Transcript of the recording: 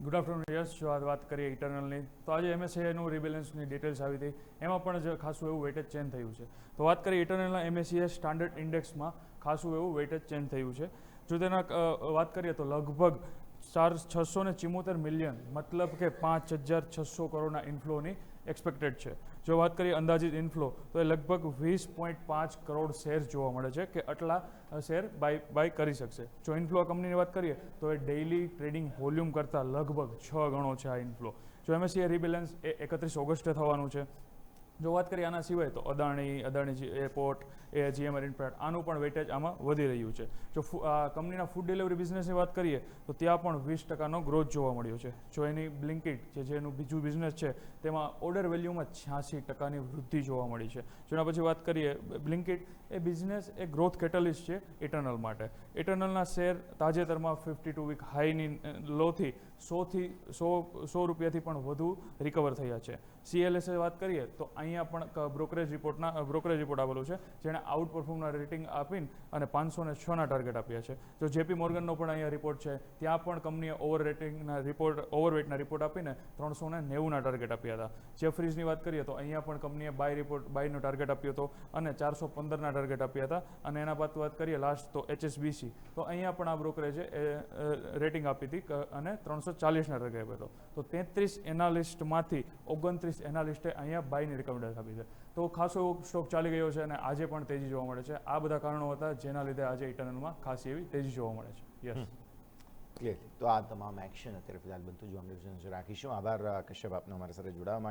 Good afternoon yes. જો આ વાત કરીએ ઇટરનલની, તો આજે એમએસસીઆઈનું રિબેલેન્સની ડિટેલ્સ આવી હતી. એમાં પણ ખાસું એવું વેટેજ ચેન્જ થયું છે. તો વાત કરીએ ઇટરનલના એમએસસીઆઈ સ્ટાન્ડર્ડ ઇન્ડેક્સમાં ખાસું એવું વેટેજ ચેન્જ થયું છે. જો તેના વાત કરીએ તો લગભગ 674 મિલિયન, મતલબ કે 5,600 કરોડના ઇન્ફ્લોની એક્સપેક્ટેડ છે. જો વાત કરીએ અંદાજિત ઇન્ફ્લો, તો એ લગભગ 20.5 કરોડ શેર જોવા મળે છે કે આટલા શેર બાય કરી શકશે. જો ઇન્ફ્લો કંપનીની વાત કરીએ તો એ ડેઇલી ટ્રેડિંગ વોલ્યુમ કરતાં લગભગ 6 ગણો છે આ ઇન્ફ્લો. જો એમએસસીઆઈ રીબેલેન્સ એ 31 ઓગસ્ટે થવાનું છે. જો વાત કરીએ આના સિવાય તો અદાણી એરપોર્ટ, જીએમઆર ઇન્ફ્રા, આનું પણ વેટેજ આમાં વધી રહ્યું છે. જો કંપનીના ફૂડ ડિલિવરી બિઝનેસની વાત કરીએ તો ત્યાં પણ 20% ગ્રોથ જોવા મળ્યો છે. જો એની બ્લિંકિટ જે એનું બીજું બિઝનેસ છે તેમાં ઓર્ડર વેલ્યુમાં 86% વૃદ્ધિ જોવા મળી છે. જેના પછી વાત કરીએ બ્લિંકિટ એ બિઝનેસ એ ગ્રોથ કેટલિસ્ટ છે ઇટરનલ માટે. ઇટરનલના શેર તાજેતરમાં 52 વીક હાઈની લોથી 100 રૂપિયાથી પણ વધુ રિકવર થયા છે. CLSA વાત કરીએ તો અહીંયા પણ બ્રોકરેજ રિપોર્ટ આવેલો છે, જેણે આઉટ પરફોર્મના રેટિંગ આપીને અને 506ના ટાર્ગેટ આપ્યા છે. જો જેપી મોર્ગનનો પણ અહીંયા રિપોર્ટ છે, ત્યાં પણ કંપનીએ ઓવરવેટના રિપોર્ટ આપીને 390ના ટાર્ગેટ આપ્યા હતા. જેફરીઝની વાત કરીએ તો અહીંયા પણ કંપનીએ બાયનો ટાર્ગેટ આપ્યો હતો અને 415ના ટાર્ગેટ આપ્યા હતા. અને એના બાદ વાત કરીએ લાસ્ટ તો HSBC, તો અહીંયા પણ આ બ્રોકરેજે રેટિંગ આપી હતી અને 340ના ટાર્ગેટ આપ્યો હતો. તો 33 એનાલિસ્ટમાંથી 29 એનાલિસ્ટે અહીંયા બાયની રિકમેન્ડેશન આપી છે. તો ખાસો એવો સ્ટોક ચાલી ગયો છે અને આજે પણ તેજી જોવા મળે છે. આ બધા કારણો હતા જેના લીધે આજે ઇટરનલમાં ખાસી એવી તેજી જોવા મળે છે. Yes, clearly. તો આ તમામ એક્શન અત્યારે ફિલહાલ બધું જ અમને રાખીશું. આભાર કશ્યપ, આપનો અમારી સાથે જોડાવા માટે.